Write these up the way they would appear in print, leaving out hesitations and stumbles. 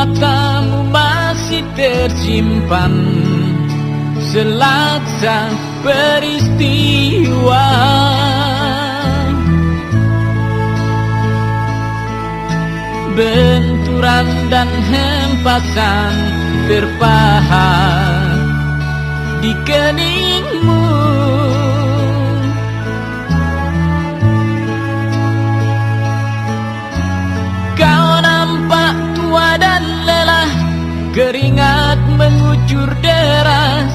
matamu masih tersimpan selaksa peristiwa. Benturan dan hempasan terpahat di keningmu. Kau nampak tua dan lelah, keringat mengucur deras,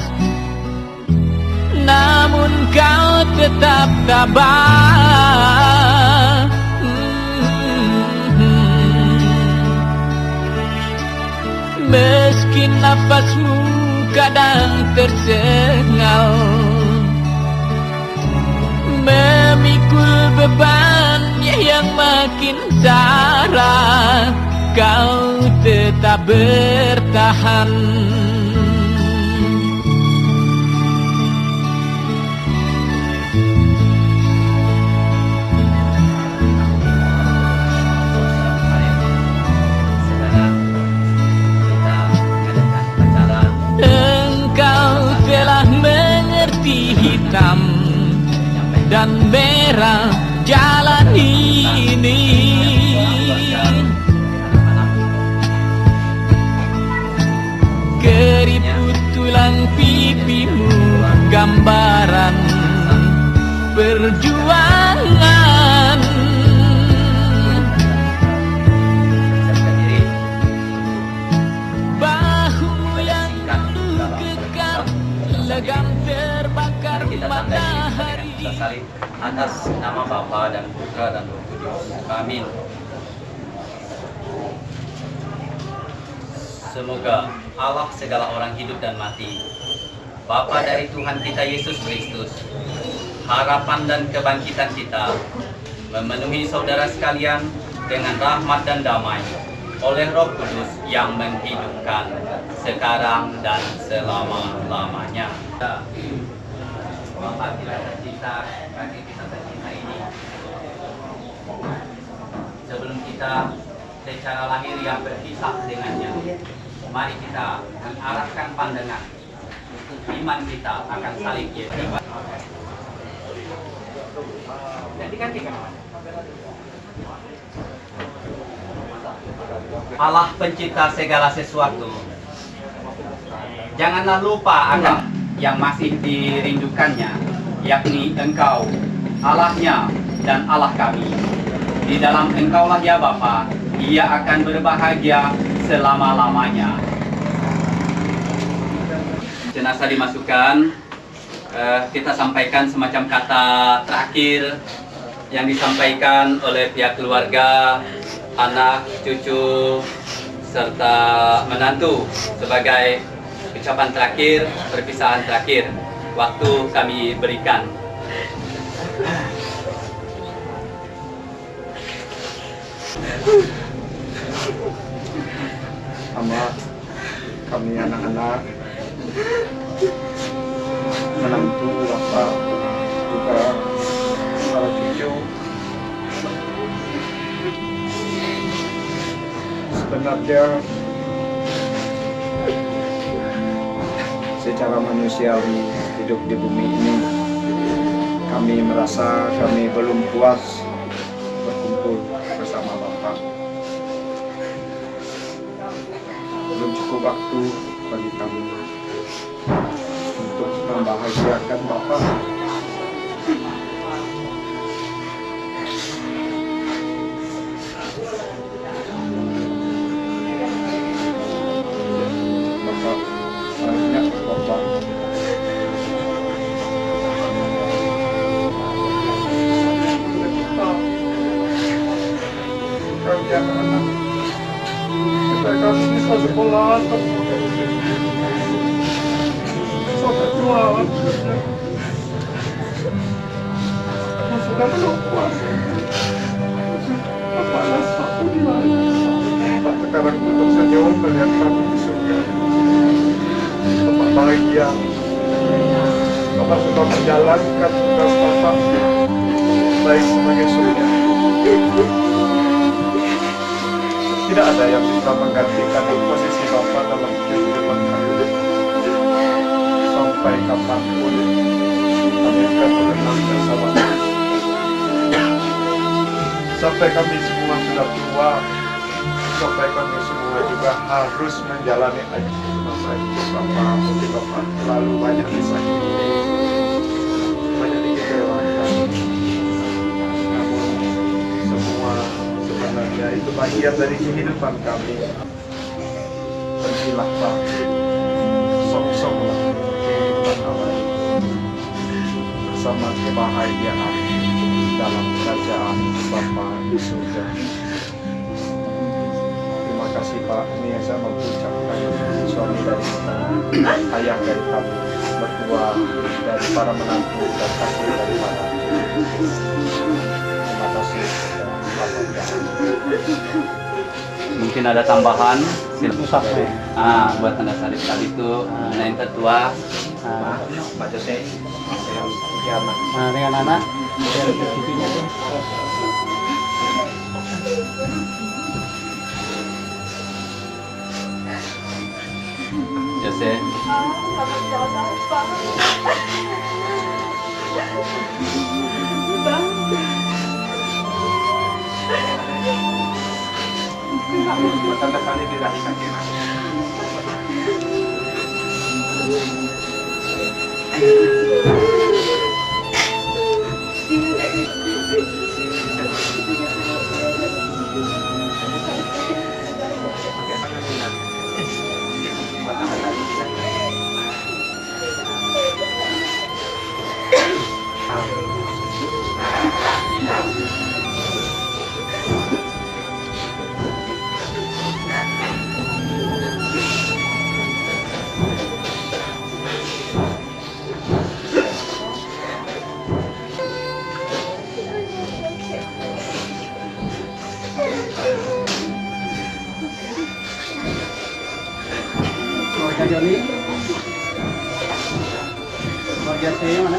namun kau tetap tabah. Meski nafasmu kadang tersengal, memikul bebannya yang makin sara, kau tetap bertahan. Hitam dan merah jalan ini, keriput tulang pipimu gambaran perjuangan. Bahumu yang dulu kekar legam terbakar matahari. Kita salib atas nama Bapa dan Putra dan Roh Kudus. Amin. Semoga Allah segala orang hidup dan mati, Bapa dari Tuhan kita Yesus Kristus, harapan dan kebangkitan kita, memenuhi saudara sekalian dengan rahmat dan damai oleh Roh Kudus yang menghidupkan sekarang dan selama-lamanya. Bapa kita bagi kita tercinta ini, sebelum kita secara lahiriah berpisah dengannya, mari kita mengarahkan pandangan iman kita akan saling Yesus. Allah pencipta segala sesuatu, janganlah lupa akan yang masih dirindukannya, yakni Engkau, Allahnya dan Allah kami. Di dalam Engkaulah ya Bapa, ia akan berbahagia selama-lamanya. Jenazah dimasukkan, kita sampaikan semacam kata terakhir yang disampaikan oleh pihak keluarga, anak, cucu, serta menantu sebagai ucapan terakhir, perpisahan terakhir, waktu kami berikan. Sama kami anak-anak, menantu, bapak, juga para cucu, sebenarnya secara manusiawi hidup di bumi ini, kami merasa kami belum puas berkumpul bersama Bapak. Belum cukup waktu bagi kami untuk membahagiakan Bapak. Bapak banyak Bapak. Kalian anak, supaya kami bisa sekolah sampai tua. Sudah belum puas. Bapak satu di mana? Bapak sekarang untuk senyum melihat kami di surga. Bapak bahagia. Bapak sudah menjalankan tugas Bapak baik sebagai surga. tidak ada yang bisa menggantikan posisi Bapak dalam kehidupan kami. Sampai kapanpun kami akan mengenal bersama. Sampai kami semua sudah tua, sampai kami semua juga harus menjalani masa hidup Bapak. Mungkin Bapak terlalu banyak disakiti, banyak dikecewakan. Namun semua sebenarnya itu bagian dari kehidupan kami. Pergilah Pak, sok-soklah kehidupan kami bersama kebahagiaan dalam kerajaan Bapa di surga. Terima kasih Pak, ini yang saya mengucapkan suami dari kita, ayah dari kami, mertua dari para menantu dan kasih dari para. Terima kasih dan selamat jalan. Mungkin ada tambahan, silakan. Buat tanda salib tadi itu, yang tertua, Pak Jose, saya anak. Dengan anak TV-nya tuh. Jose. Tanda salib di dahi kaki anak. Keluarga Joni. Keluarga saya mana?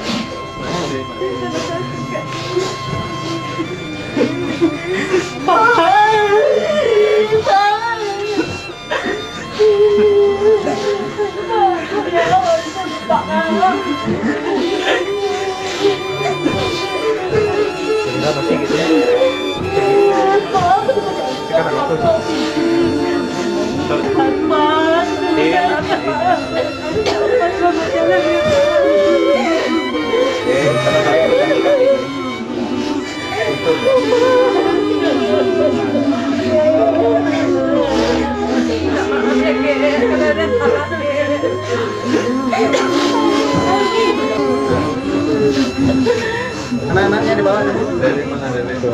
Anak-anaknya di bawah. Dari mana dari itu?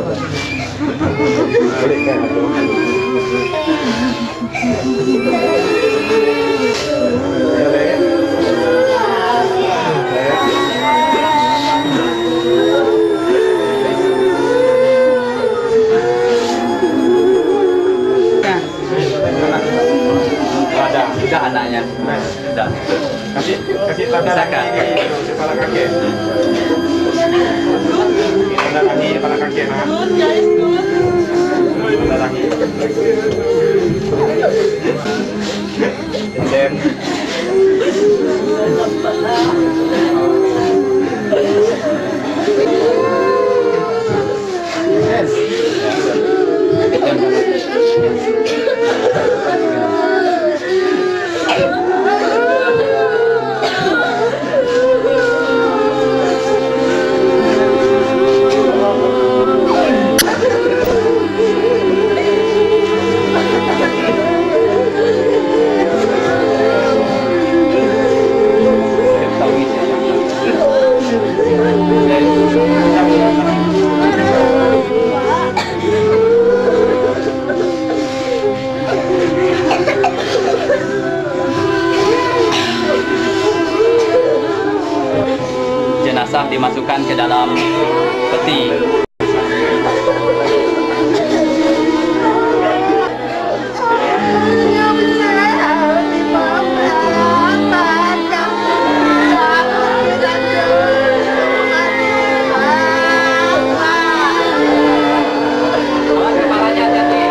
Ada, sudah anaknya. Sudah. Kasih tanda Silakan. kaki di kepala kaki. Tanda kaki di kepala kaki nak. Tanda kaki. Dan jenazah dimasukkan ke dalam peti. Kepalanya jadi.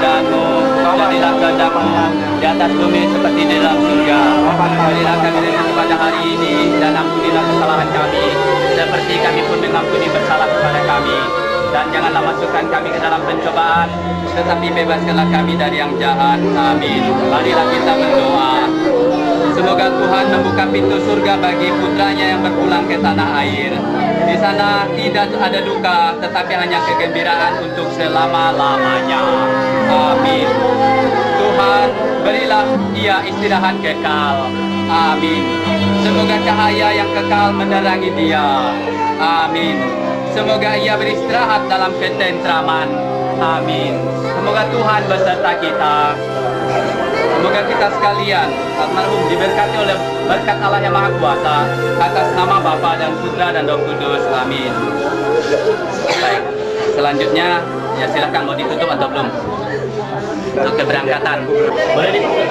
kerajaanmu, jadilah kehendakmu di atas bumi seperti di dalam surga. Berilah kami rezeki pada hari ini, dan ampunilah kesalahan kami, seperti kami pun mengampuni bersalah kepada kami. Dan janganlah masukkan kami ke dalam pencobaan, tetapi bebaskanlah kami dari yang jahat. Amin. Marilah kita berdoa. Semoga Tuhan membuka pintu surga bagi putranya yang berpulang ke tanah air. Di sana tidak ada duka, tetapi hanya kegembiraan untuk selama-lamanya. Amin. Tuhan, berilah ia istirahat kekal. Amin. Semoga cahaya yang kekal menerangi dia. Amin. Semoga ia beristirahat dalam ketentraman. Amin. Semoga Tuhan beserta kita. Semoga kita sekalian almarhum diberkati oleh berkat Allah yang Maha Kuasa, atas nama Bapa dan Putra dan Roh Kudus. Amin. Baik. Selanjutnya, ya silakan mau ditutup atau belum? Untuk keberangkatan. Boleh ditutup.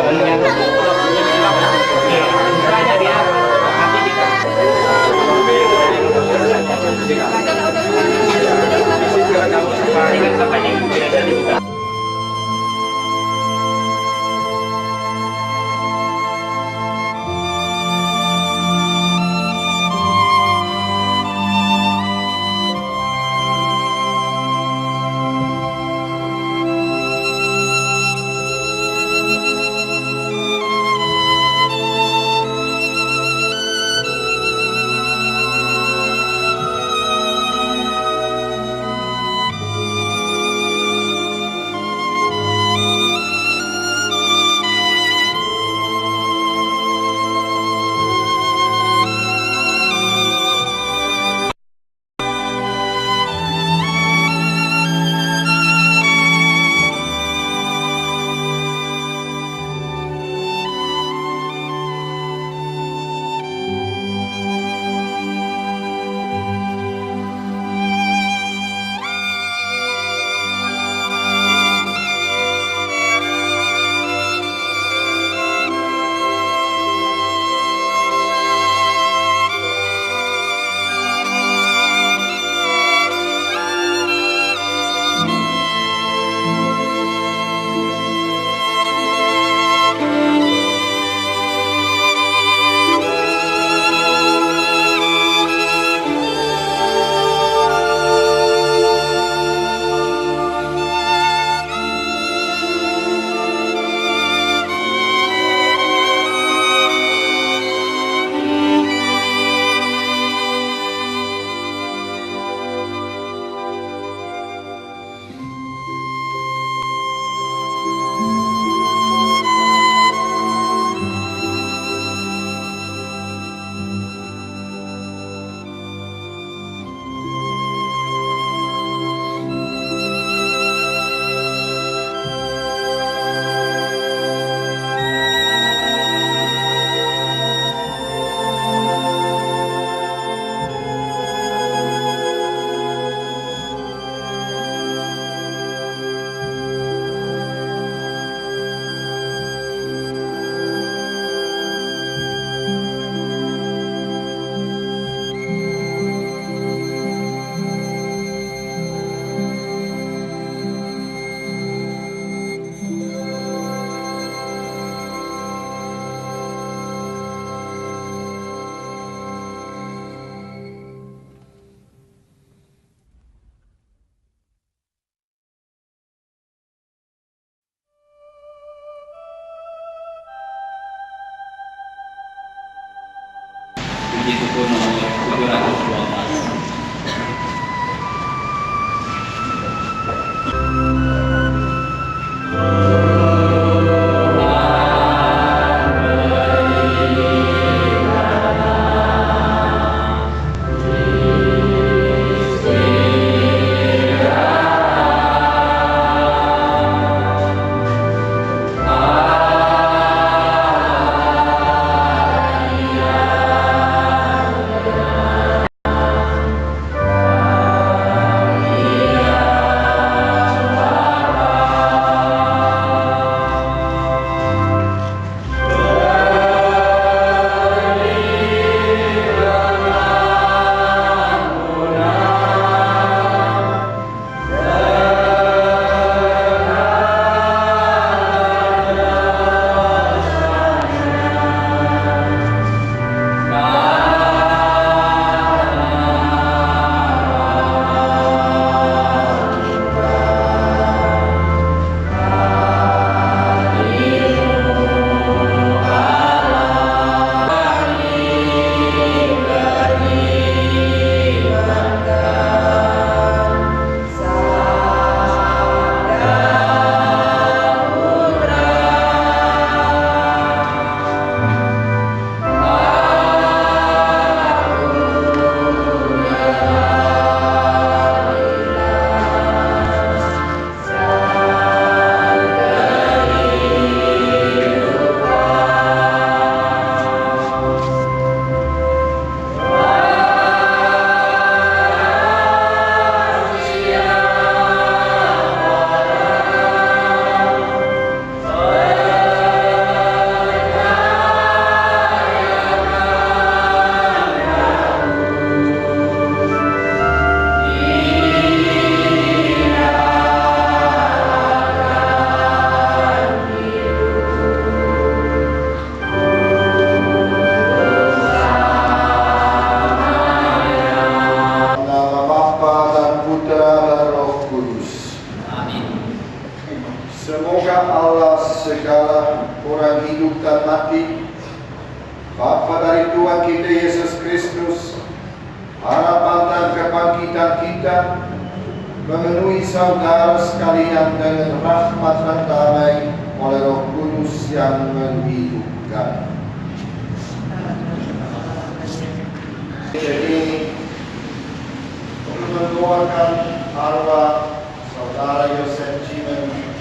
Semoga Allah segala orang hidup dan mati, Bapa dari Tuhan kita Yesus Kristus, harapan dan kebangkitan kita, memenuhi saudara sekalian dengan rahmat dan damai oleh Roh Kudus yang menghidupkan. Jadi, untuk mendoakan arwah saudara Yosef Cimen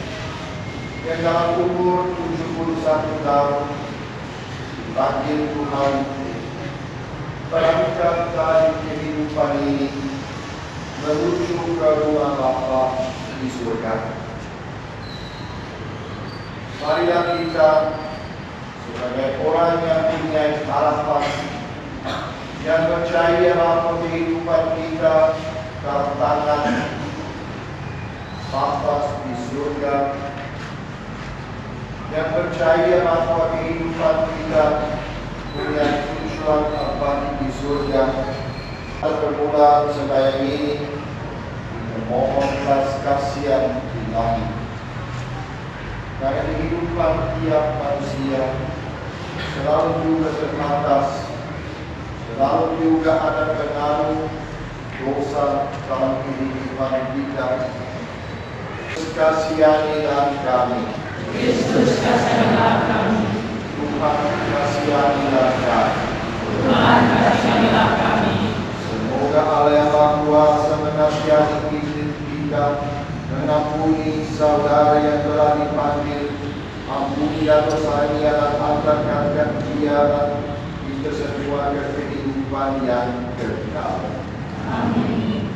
yang dalam umur 71 tahun dipanggil Tuhan berangkat dari kehidupan ini menuju ke rumah Bapa di surga. Marilah kita sebagai orang yang punya harapan, yang percaya bahwa kehidupan kita dalam tangan Bapa di surga, yang percaya bahwa kehidupan kita punya tujuan abadi di surga. Bermula sebaya ini memohon belas kasihan Ilahi, karena kehidupan tiap manusia selalu juga terbatas, selalu juga ada pengaruh dosa dalam kehidupan kita. Kasihanilah kami. Kristus kasihanlah kami. Tuhan kasihanilah kami. Tuhan kasihanlah kami. Semoga Allah yang Maha Kuasa menasihati kita, mengampuni saudara yang telah dipanggil, ampuni dosanya dan antarkan dia dan kita semua ke kehidupan yang kekal. Amin.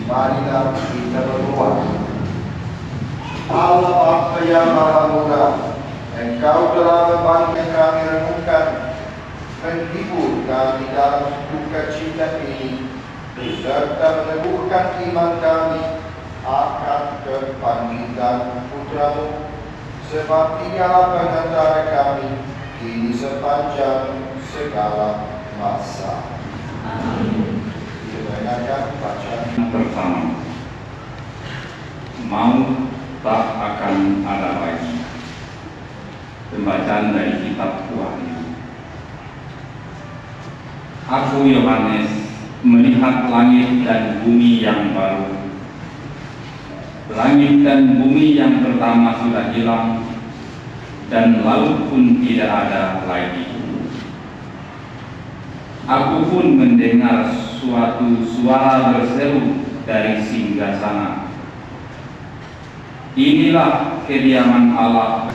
Marilah kita berdoa. Allah Bapa yang Maha Murah, Engkau telah membantu kami renungkan, menghibur kami dalam duka cita ini, serta meneguhkan iman kami akan kebangkitan Putra-Mu, sebab Dialah pengantara kami kini sepanjang segala masa. Amin. Kita dengarkan bacaan pertama. Maut tak akan ada lagi. Pembacaan dari kitab Wahyu. Aku Yohanes melihat langit dan bumi yang baru. Langit dan bumi yang pertama sudah hilang, dan laut pun tidak ada lagi. Aku pun mendengar suatu suara berseru dari singgasana. Inilah kediaman Allah.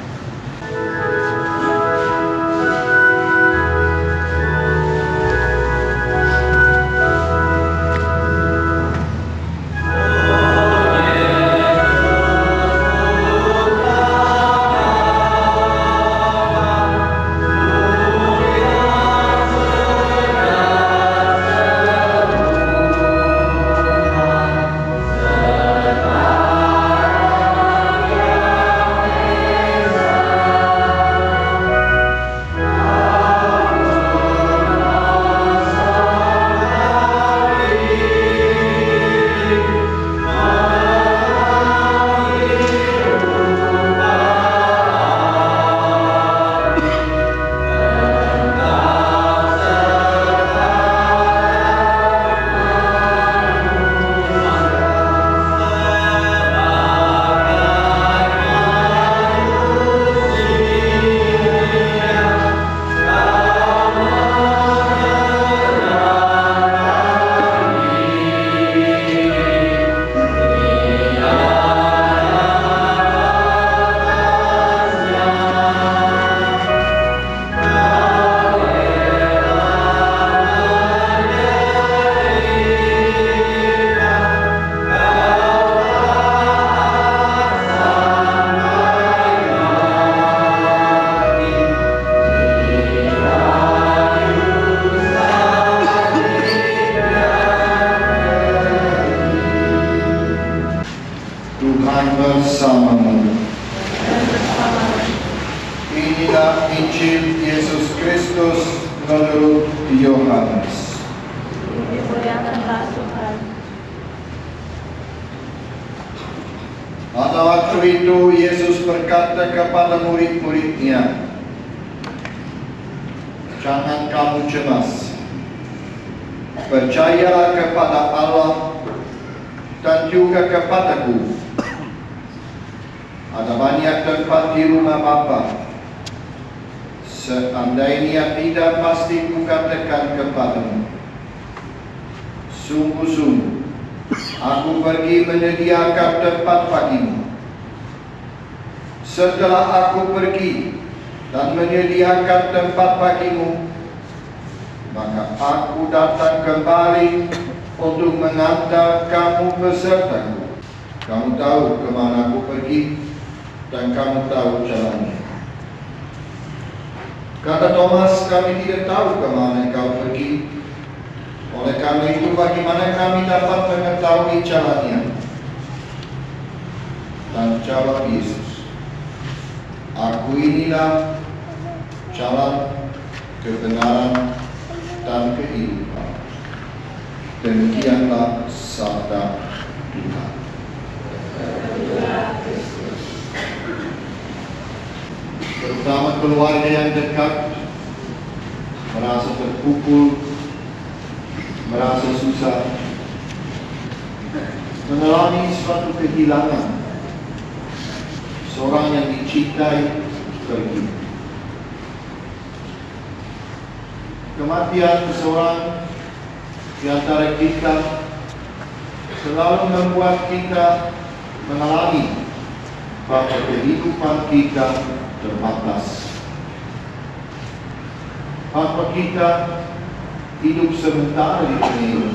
bersamamu. Inilah Injil Yesus Kristus menurut Yohanes. Dimuliakanlah Tuhan. Pada waktu itu Yesus berkata kepada murid-muridnya, "Jangan kamu cemas. Percayalah kepada Allah dan juga kepadaku. Ada banyak tempat di rumah Bapa. Seandainya tidak, pasti kukatakan kepadamu. Sungguh-sungguh, aku pergi menyediakan tempat bagimu. Setelah aku pergi dan menyediakan tempat bagimu, maka aku datang kembali untuk mengantar kamu besertaku. Kamu tahu kemana aku pergi dan kamu tahu jalannya." Kata Thomas, "Kami tidak tahu kemana kau pergi. Oleh karena itu, bagaimana kami dapat mengetahui jalannya?" Dan jawab Yesus, "Aku inilah jalan, kebenaran, dan kehidupan." Demikianlah sabda Tuhan. Terutama keluarga yang dekat merasa terpukul, merasa susah, mengalami suatu kehilangan. Seorang yang dicintai pergi. Kematian seseorang di antara kita selalu membuat kita mengalami bahwa kehidupan kita terbatas. Bahwa kita hidup sementara di dunia ini.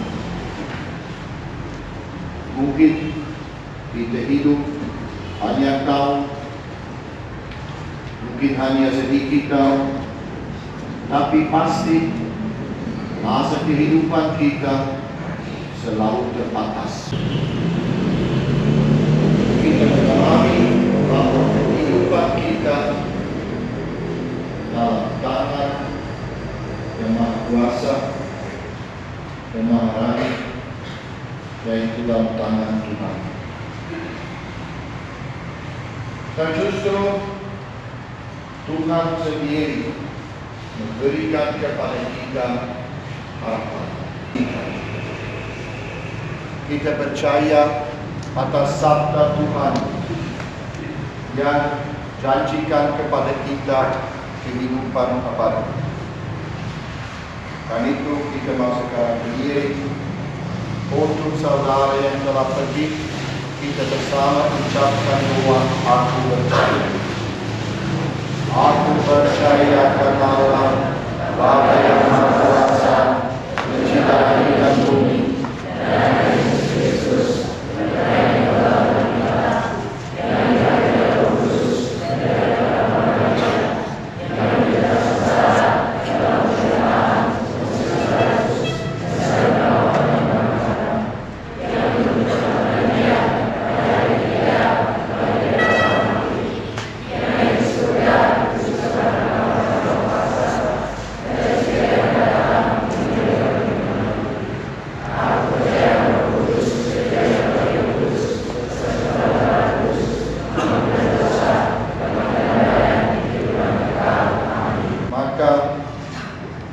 Mungkin kita hidup hanya tahun, mungkin hanya sedikit tahun, tapi pasti masa kehidupan kita selalu terbatas. Kita mengalami bahwa kehidupan kita dalam tangan Yang Maha Kuasa, Yang Maha Rahim, yaitu dalam tangan Tuhan. Dan justru Tuhan sendiri memberikan kepada kita harapan. Kita percaya atas sabda Tuhan yang janjikan kepada kita kehidupan abadi. Karena itu kita mau sekarang berdiri untuk saudara yang telah pergi. Kita bersama ucapkan doa, "Aku percaya." Aku percaya kepada Allah, Bapa yang Maha Kuasa, Pencipta langit dan bumi, dan Yesus Kristus, yang telah kita, yang dari Roh Kudus, dari dalam Raja, yang tidak sesat, dalam firman, serta orang yang berkata, yang berkata-Nya, dari Dia, dari dalam mati, yang di surga,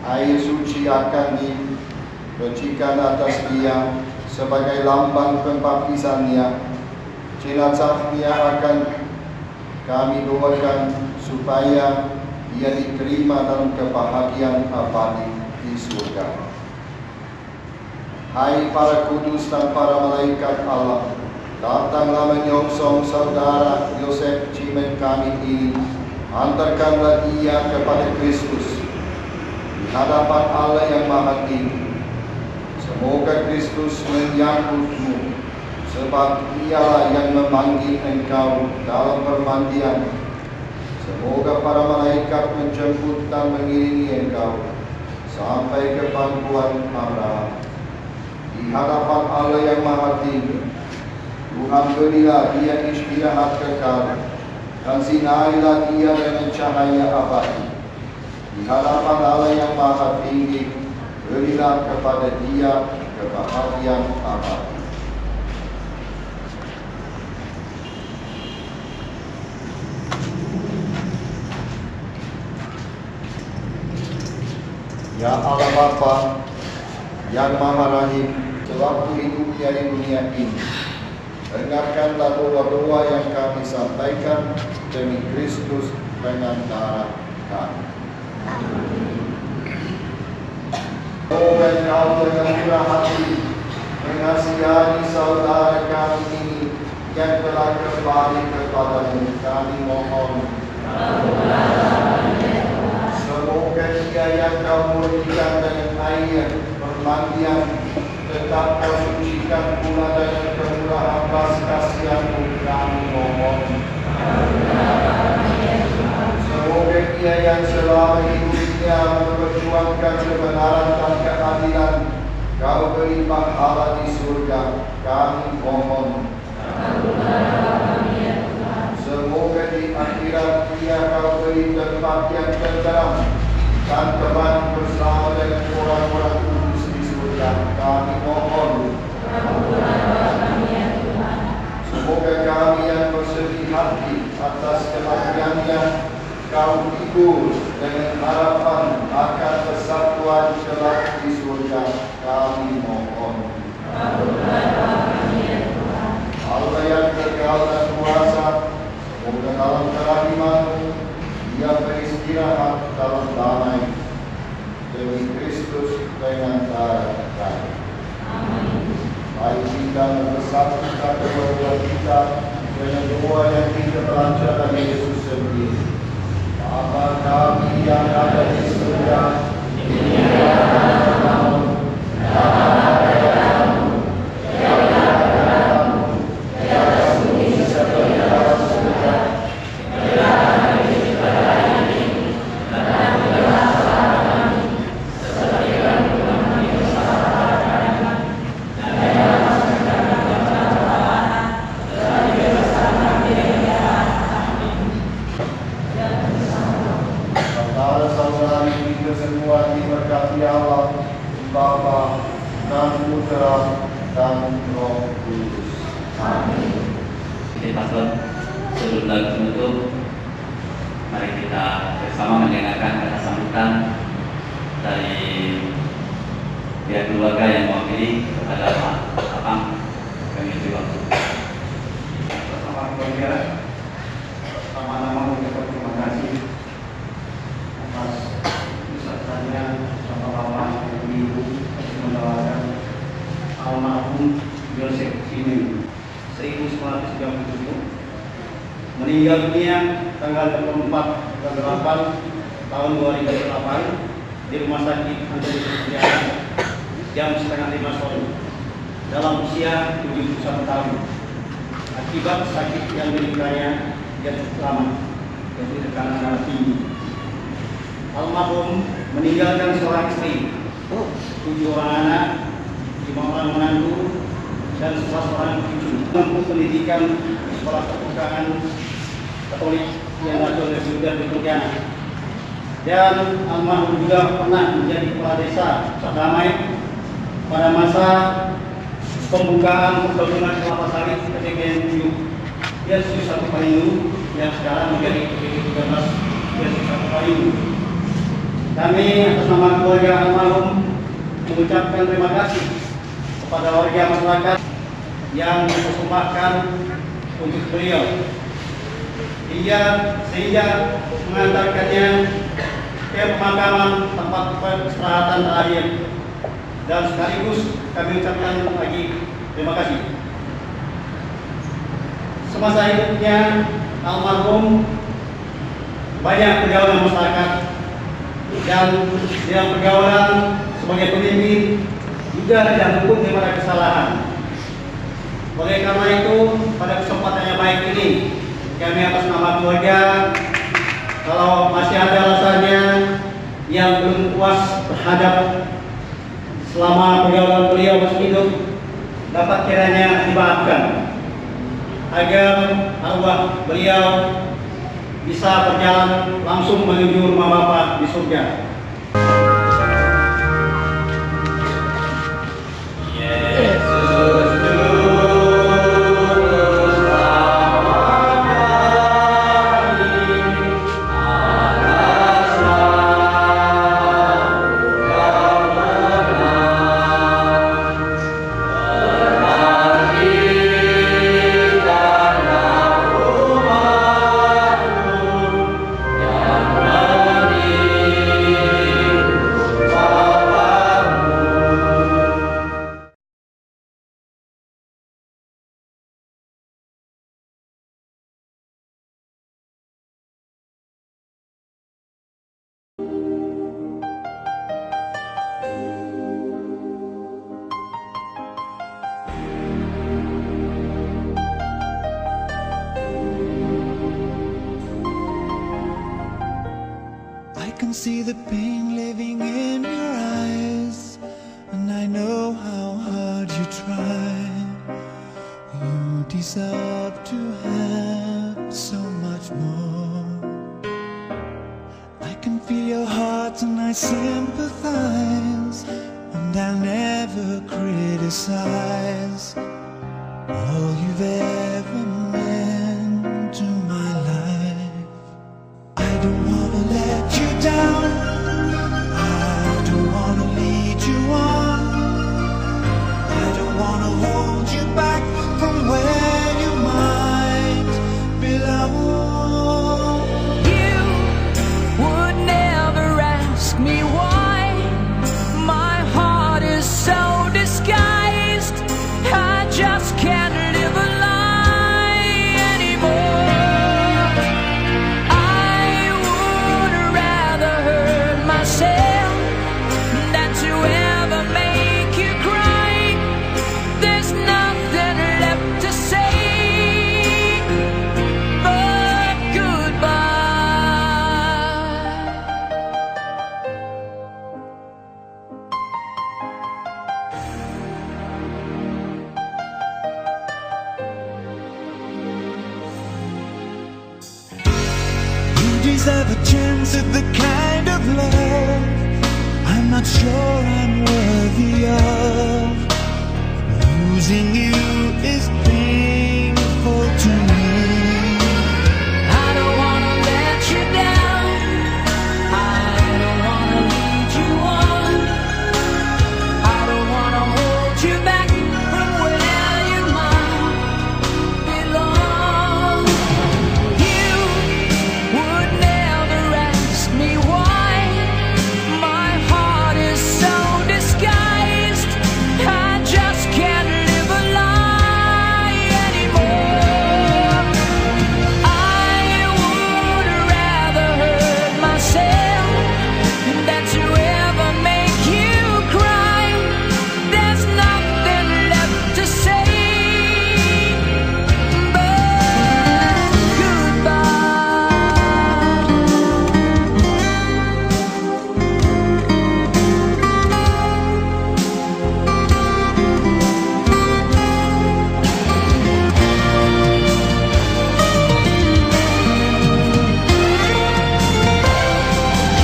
air suci akan dipercikan atas dia sebagai lambang pembaptisannya. Jenazahnya akan kami doakan supaya dia diterima dalam kebahagiaan abadi di surga. Hai para kudus dan para malaikat Allah, datanglah menyongsong saudara Yosef Cimet kami ini. Antarkanlah dia kepada Kristus di hadapan Allah yang Maha Tinggi. Semoga Kristus menyambutmu, sebab Dialah yang memanggil engkau dalam permandian. Semoga para malaikat menjemput dan mengiringi engkau sampai ke pangkuan Abraham. Di hadapan Allah yang Maha Tinggi, Tuhan berilah dia istirahat kekal, dan sinarilah dia dengan cahaya abadi. Di hadapan Allah yang Maha Tinggi, berilah kepada dia kebahagiaan abadi. Ya Allah Bapa yang Maha Rahim, sewaktu hidupnya di dunia ini, dengarkanlah doa-doa yang kami sampaikan demi Kristus dengan darah kami. Semoga Engkau dengan murah hati mengasihani saudara kami ini yang telah kembali kepadamu, kami mohon. Semoga dia yang kau murnikan dengan air permandian tetap kau sucikan pula dengan kemurahan belas kasihan-Mu, kami mohon. Semoga dia yang selama hidupnya memperjuangkan kebenaran dan keadilan, kau beri pahala di surga, kami mohon. Semoga di akhirat dia kau beri tempat yang tenteram dan teman bersama dengan orang-orang kudus di surga, kami mohon. Semoga kami yang bersedih hati atas kematiannya kau hibur dengan harapan akan persatuan kelak di surga, kami mohon. Allah yang kekal dan kuasa, semoga dalam kerahiman-Mu dia beristirahat dalam damai demi Kristus dengan darah kami. Mari kita mempersatukan kedua kita dengan doa yang kita baca dari Yesus sendiri. Bapa kami yang ada di surga, dimuliakanlah namamu, datanglah kerajaanmu, jadilah kehendakmu di atas bumi seperti di dalam surga. Berilah kami pada hari ini, dan ampunilah kesalahan kami, seperti kami mengampuni kesalahan kami, dan janganlah masukkan kami ke dalam pencobaan, tetapi bebaskan kami dari jahat. Saudara-saudari kita semua diberkati Allah, Bapa dan Putra dan Roh Kudus. Amin. Oke, Pastor, sebelum lagu penutup, mari kita bersama mendengarkan kata sambutan dari pihak keluarga yang mewakili kepada Pak Apang. Kami isi waktu. Bersama keluarga, pertama-tama mengucapkan terima kasih atas usahanya Bapak-bapak, Ibu-ibu yang mendoakan almarhum Yosef Cimen 1937 meninggal dunia tanggal 24 bulan 8 tahun 2008 di Rumah Sakit Antoni Sugiarto jam setengah 5 sore dalam usia 71 tahun akibat sakit yang dideritanya yang lama, yaitu tekanan darah tinggi. Almarhum meninggalkan seorang istri, 7 orang anak, 5 orang menantu, dan 11 orang cucu. Menempuh pendidikan di sekolah perpustakaan Katolik yang ada oleh Sudah di Pontianak. Dan almarhum juga pernah menjadi kepala desa Damai pada masa pembukaan perkebunan kelapa sawit PTBN 7 Yesus Satu Palingu yang sekarang menjadi PTB 13 Yesus Satu Palingu. Kami atas nama keluarga almarhum mengucapkan terima kasih kepada warga masyarakat yang mempersembahkan untuk beliau sehingga mengantarkannya ke pemakaman tempat peristirahatan terakhir, dan sekaligus kami ucapkan lagi terima kasih. Semasa hidupnya almarhum banyak pergaulan masyarakat, dan dalam pergaulan sebagai pemimpin juga tidak luput daripada kesalahan. Oleh karena itu, pada kesempatan yang baik ini, kami atas nama keluarga, kalau masih ada alasannya yang belum puas terhadap selama pergaulan beliau masih hidup, dapat kiranya dimaafkan agar arwah beliau bisa berjalan langsung menuju rumah Bapa di surga. Yesus can see the pain living in your eyes, and I know how hard you try. You deserve to have so much more. I can feel your heart and I sympathize, and I'll never criticize all you've ever meant to my life. I don't wanna let you down, I don't wanna lead you on, I don't wanna hold you back from where you might belong. You would never ask me why. My heart is so disguised, I just can't live a lie anymore. I would rather hurt myself than to ever make you cry. There's nothing left to say but goodbye. You deserve a chance at the kind of love I'm not sure I'm worthy of. Losing you is painful to me. I don't wanna let you down, I don't wanna lead you on, I don't wanna hold you back from where you might belong. You would never ask me why. My heart is so disguised, I just can't live a lie anymore. I would rather hurt myself than to ever make you cry. There's nothing left to say but goodbye.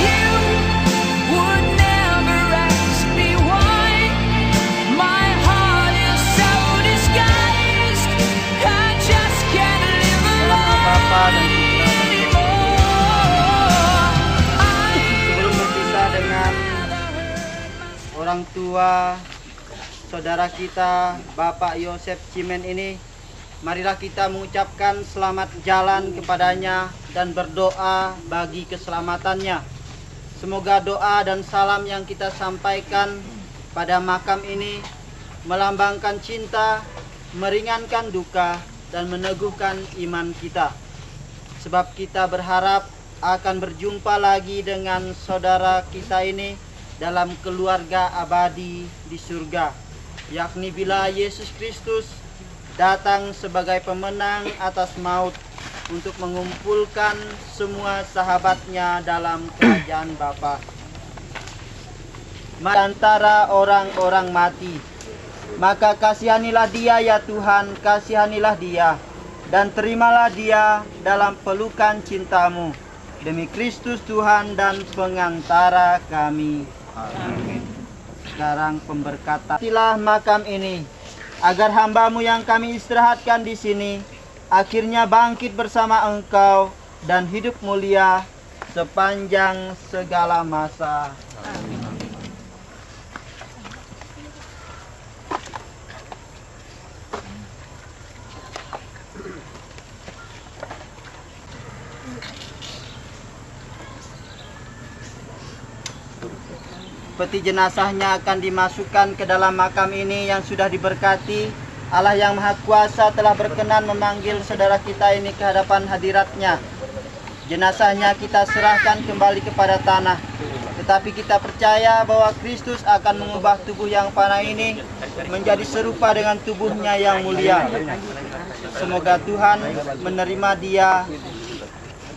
You would never ask me why. My heart is so disguised, I just can't live alone anymore. Sebelum berpisah dengan orang tua saudara kita Bapak Yosef Cimen ini, marilah kita mengucapkan selamat jalan kepadanya dan berdoa bagi keselamatannya. Semoga doa dan salam yang kita sampaikan pada makam ini melambangkan cinta, meringankan duka, dan meneguhkan iman kita. Sebab kita berharap akan berjumpa lagi dengan saudara kita ini dalam keluarga abadi di surga, yakni bila Yesus Kristus datang sebagai pemenang atas maut untuk mengumpulkan semua sahabatnya dalam kerajaan Bapa. Antara orang-orang mati, maka kasihanilah dia ya Tuhan, kasihanilah dia, dan terimalah dia dalam pelukan cintamu, demi Kristus Tuhan dan pengantara kami. Amin. Sekarang pemberkatan. Silah makam ini, agar hambamu yang kami istirahatkan di sini akhirnya bangkit bersama Engkau dan hidup mulia sepanjang segala masa. Amin. Peti jenazahnya akan dimasukkan ke dalam makam ini yang sudah diberkati. Allah yang Maha Kuasa telah berkenan memanggil saudara kita ini ke hadapan hadiratnya. Jenazahnya kita serahkan kembali kepada tanah. Tetapi kita percaya bahwa Kristus akan mengubah tubuh yang fana ini menjadi serupa dengan tubuhnya yang mulia. Semoga Tuhan menerima dia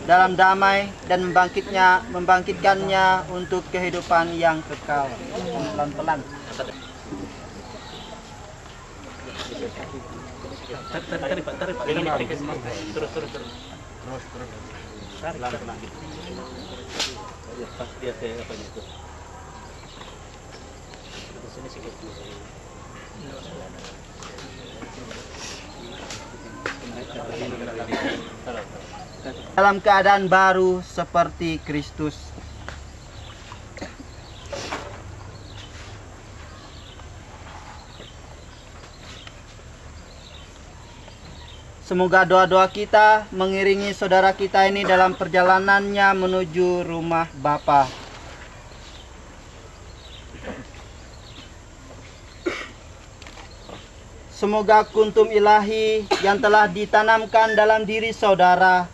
dalam damai dan membangkitkannya untuk kehidupan yang kekal. Pelan-pelan. Dalam keadaan baru seperti Kristus. Semoga doa-doa kita mengiringi saudara kita ini dalam perjalanannya menuju rumah Bapa. Semoga kuntum ilahi yang telah ditanamkan dalam diri saudara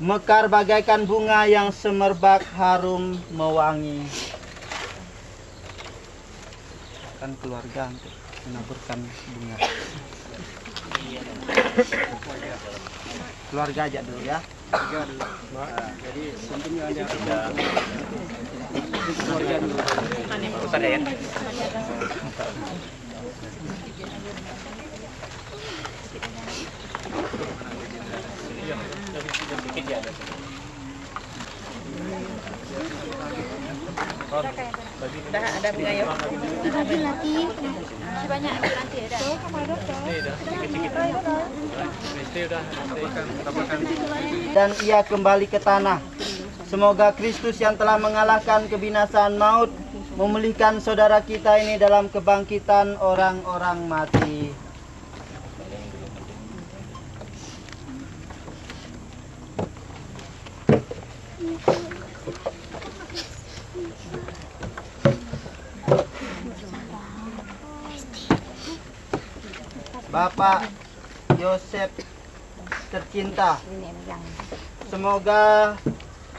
mekar bagaikan bunga yang semerbak harum mewangi. Kan keluarga untuk menaburkan bunga. Keluarga aja dulu ya. Jadi pentingnya ada keluarga dulu. Ustaz ya. Udah ada bunga yuk. Lagi sebanyak nanti ada. Dan ia kembali ke tanah. Semoga Kristus yang telah mengalahkan kebinasaan maut memulihkan saudara kita ini dalam kebangkitan orang-orang mati. Bapak Yosef tercinta, semoga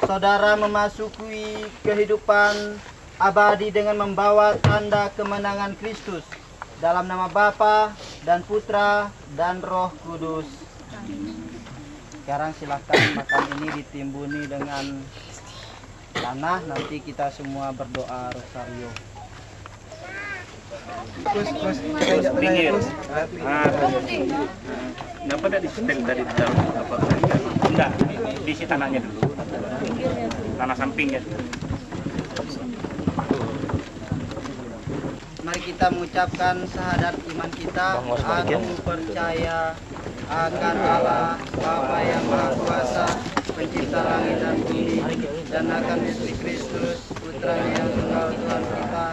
saudara memasuki kehidupan abadi dengan membawa tanda kemenangan Kristus dalam nama Bapa dan Putra dan Roh Kudus. Sekarang silakan makam ini ditimbuni dengan tanah, nanti kita semua berdoa rosario. Pinggir. Kenapa tidak di-setel tadi di dalam apa? Enggak, diisi tanahnya dulu. Tanah sampingnya. Mari kita mengucapkan syahadat iman kita. Aku percaya akan Allah Bapa yang Maha Kuasa, pencipta langit dan bumi, dan akan Yesus Kristus, Putranya yang tunggal Tuhan kita,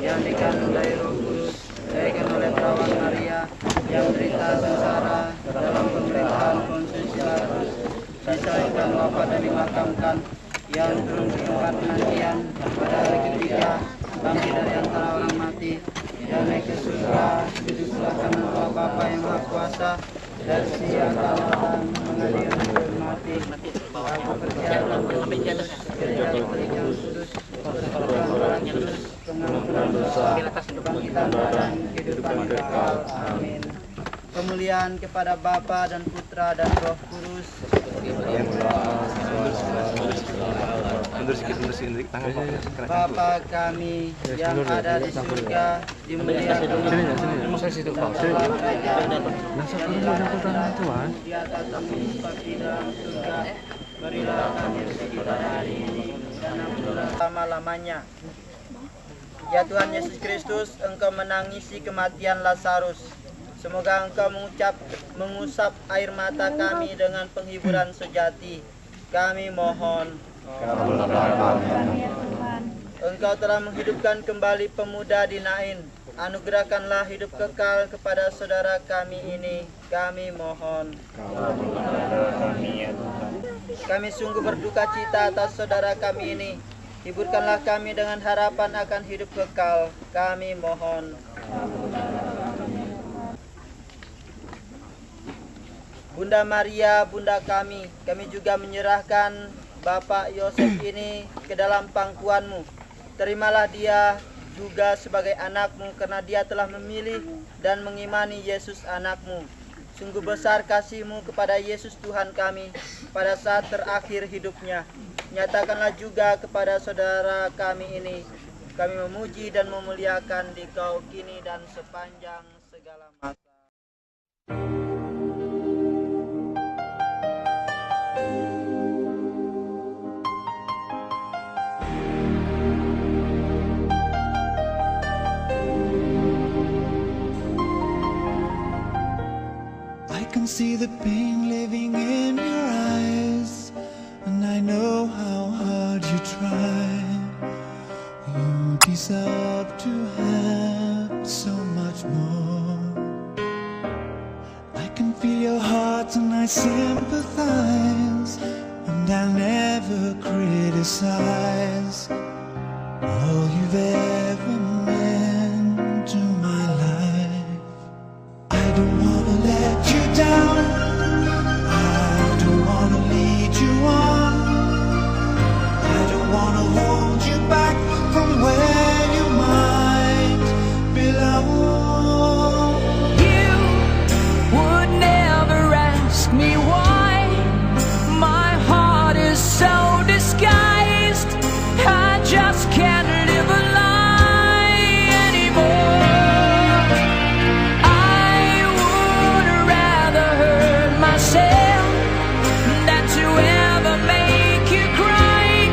yang dikandung dari Roh Kudus, dilahirkan oleh perawan Maria, yang menderita sengsara dalam pemerintahan Pontius Pilatus, disalibkan, wafat dan dimakamkan, yang turun ke tempat penantian pada hari ketiga, bangkit dari antara orang mati, yang naik ke surga, duduk sebelah kanan Allah Bapa yang Maha Kuasa, dan siang Allah mengadili hidup mati. Aku percaya gereja Katolik yang kudus, pengampunan dosa, kebangkitan badan, kehidupan kekal. Amin. Pemulihan kepada Bapa dan Putra dan Roh Kudus. Bapa kami yang ada di surga, dimuliakan namamu, di atas bumi seperti dalam surga. Berilah kami rezeki kita hari ini dan ampunilah selama-lamanya. Ya Tuhan Yesus Kristus, Engkau menangisi kematian Lazarus. Semoga Engkau mengusap air mata kami dengan penghiburan sejati. Kami mohon. Engkau telah menghidupkan kembali pemuda di Nain. Anugerahkanlah hidup kekal kepada saudara kami ini. Kami mohon. Kami sungguh berduka cita atas saudara kami ini. Hiburkanlah kami dengan harapan akan hidup kekal. Kami mohon. Bunda Maria, Bunda kami juga menyerahkan Bapak Yosef ini ke dalam pangkuanmu. Terimalah dia juga sebagai anakmu karena dia telah memilih dan mengimani Yesus anakmu. Sungguh besar kasih-Mu kepada Yesus Tuhan kami pada saat terakhir hidupnya. Nyatakanlah juga kepada saudara kami ini. Kami memuji dan memuliakan Dikau kini dan sepanjang segala masa. I can see the pain living in your eyes, and I know how hard you try. You deserve to have so much more. I can feel your heart and I sympathize, and I'll never criticize all you've ever meant to my life. I don't wanna let you down, I don't wanna lead you on, I don't wanna hold you back from where you might belong. You would never ask me why. My heart is so disguised, I just can't live a lie anymore. I would rather hurt myself than to ever make you cry.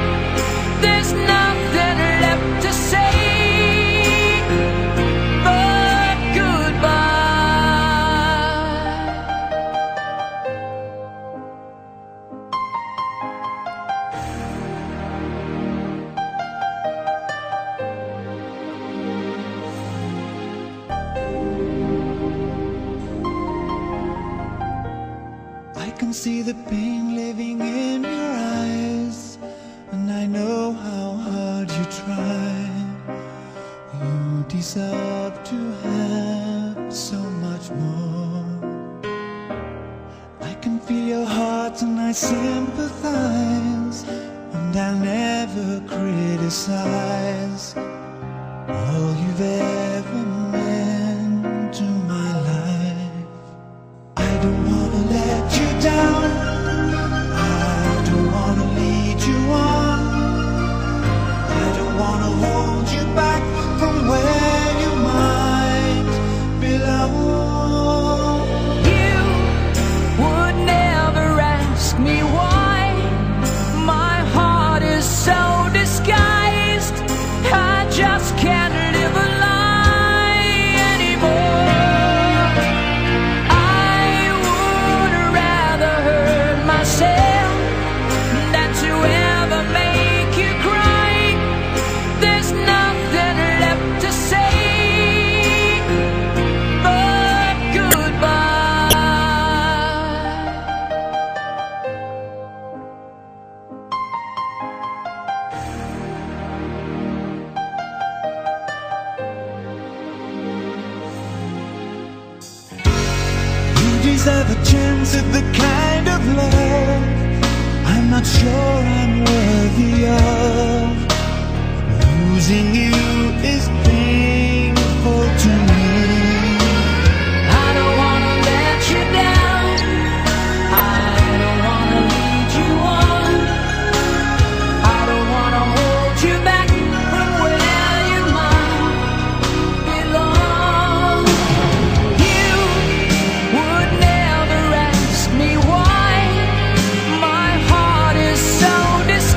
There's nothing left to say but goodbye. I can see the pain living in your eyes, and I know how hard you try. You deserve to have so much more. I can feel your heart and I sympathize, and I'll never criticize all you've ever meant to my life. I don't wanna let you down, I don't wanna lead you on, I don't wanna hold you back from where you might belong. You would never ask me why. My heart is so disguised, I just can't live a lie anymore. I would rather hurt myself than to ever make you cry. There's nothing left to say but goodbye. You deserve a chance at the kind of love I'm not sure I'm worthy of. Losing you is painful to me. I don't wanna let you down, I don't wanna lead you on, I don't wanna hold you back from where you might belong. You would never ask me why. My heart is so disguised,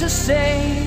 to say.